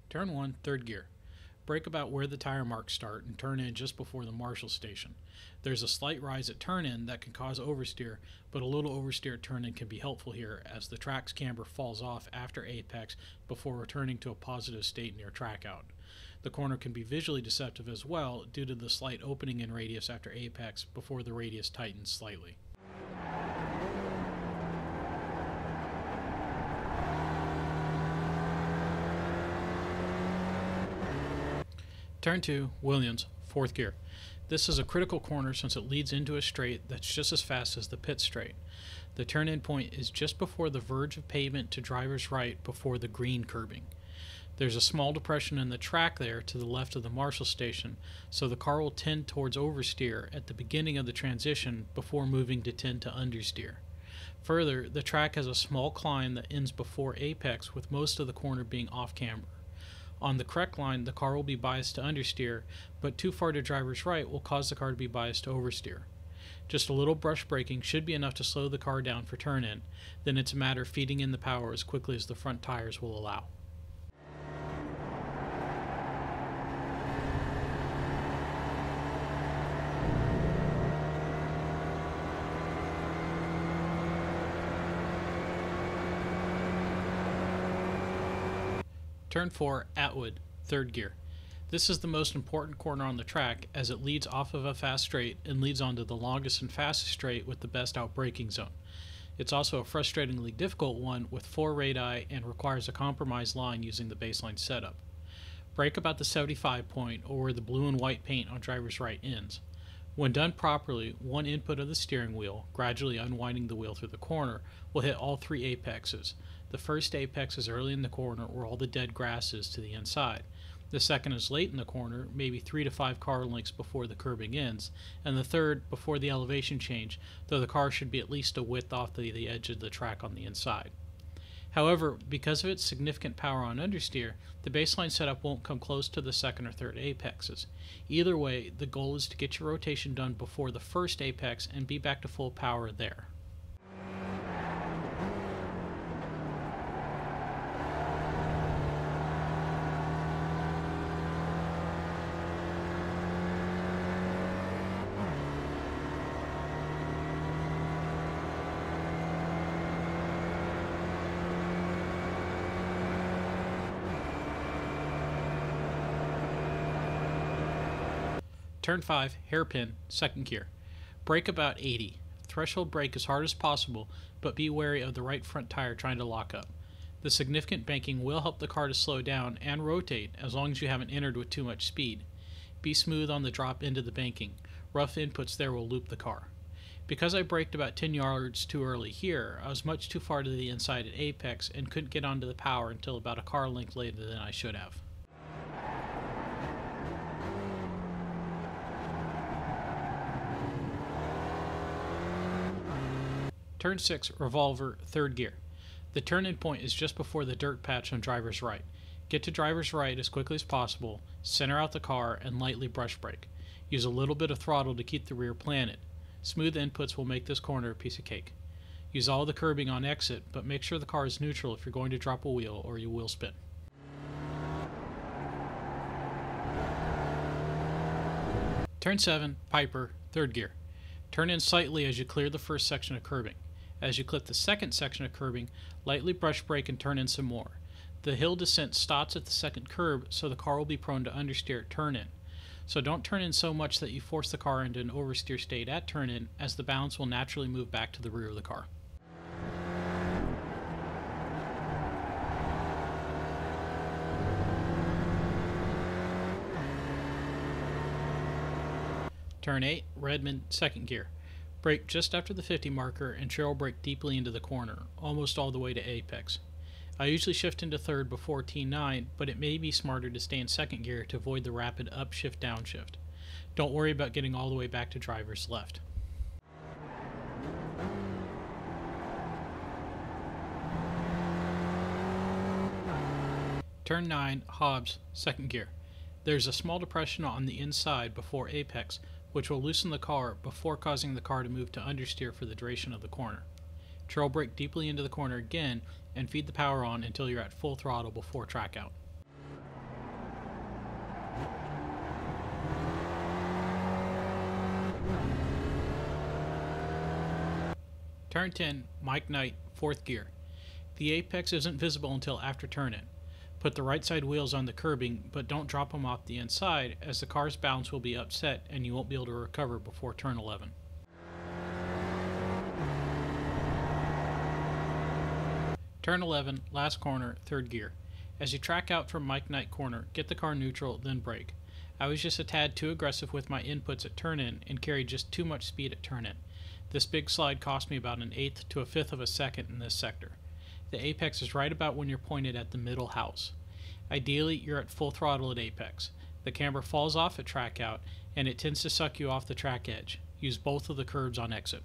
Turn 1, third gear. Brake about where the tire marks start and turn in just before the marshal station. There's a slight rise at turn in that can cause oversteer, but a little oversteer at turn in can be helpful here as the track's camber falls off after apex before returning to a positive state near track out. The corner can be visually deceptive as well due to the slight opening in radius after apex before the radius tightens slightly. Turn 2, Williams, fourth gear. This is a critical corner since it leads into a straight that's just as fast as the pit straight. The turn-in point is just before the verge of pavement to driver's right before the green curbing. There's a small depression in the track there to the left of the marshal station, so the car will tend towards oversteer at the beginning of the transition before moving to tend to understeer. Further, the track has a small climb that ends before apex with most of the corner being off-camber. On the correct line, the car will be biased to understeer, but too far to driver's right will cause the car to be biased to oversteer. Just a little brush braking should be enough to slow the car down for turn-in, then it's a matter of feeding in the power as quickly as the front tires will allow. Turn 4, Atwood, third gear. This is the most important corner on the track as it leads off of a fast straight and leads onto the longest and fastest straight with the best outbraking zone. It's also a frustratingly difficult one with 4 radii and requires a compromised line using the baseline setup. Brake about the 75 point or where the blue and white paint on driver's right ends. When done properly, one input of the steering wheel, gradually unwinding the wheel through the corner, will hit all 3 apexes. The first apex is early in the corner where all the dead grass is to the inside. The second is late in the corner, maybe 3 to 5 car lengths before the curbing ends, and the third before the elevation change, though the car should be at least a width off the edge of the track on the inside. However, because of its significant power on understeer, the baseline setup won't come close to the second or third apexes. Either way, the goal is to get your rotation done before the first apex and be back to full power there. Turn 5, hairpin, second gear. Brake about 80. Threshold brake as hard as possible, but be wary of the right front tire trying to lock up. The significant banking will help the car to slow down and rotate as long as you haven't entered with too much speed. Be smooth on the drop into the banking. Rough inputs there will loop the car. Because I braked about 10 yards too early here, I was much too far to the inside at apex and couldn't get onto the power until about a car length later than I should have. Turn 6, Revolver, third gear. The turn-in point is just before the dirt patch on driver's right. Get to driver's right as quickly as possible, center out the car, and lightly brush brake. Use a little bit of throttle to keep the rear planted. Smooth inputs will make this corner a piece of cake. Use all the curbing on exit, but make sure the car is neutral if you're going to drop a wheel or you will spin. Turn 7, Piper, third gear. Turn in slightly as you clear the first section of curbing. As you clip the second section of curbing, lightly brush brake and turn in some more. The hill descent stops at the second curb, so the car will be prone to understeer at turn-in. So don't turn in so much that you force the car into an oversteer state at turn-in, as the balance will naturally move back to the rear of the car. Turn 8, Redmond, second gear. Brake just after the 50 marker and trail brake deeply into the corner, almost all the way to apex. I usually shift into third before T9, but it may be smarter to stay in second gear to avoid the rapid upshift downshift. Don't worry about getting all the way back to driver's left. Turn 9, Hobbs, second gear. There's a small depression on the inside before apex, which will loosen the car before causing the car to move to understeer for the duration of the corner. Trail brake deeply into the corner again and feed the power on until you're at full throttle before track out. Turn 10, Mike Knight, 4th gear. The apex isn't visible until after turn-in. Put the right side wheels on the curbing, but don't drop them off the inside, as the car's balance will be upset and you won't be able to recover before turn 11. Turn 11, last corner, 3rd gear. As you track out from Mike Knight corner, get the car neutral, then brake. I was just a tad too aggressive with my inputs at turn-in and carried just too much speed at turn-in. This big slide cost me about an 1/8 to a 1/5 of a second in this sector. The apex is right about when you're pointed at the middle house. Ideally, you're at full throttle at apex. The camber falls off at track out, and it tends to suck you off the track edge. Use both of the curbs on exit.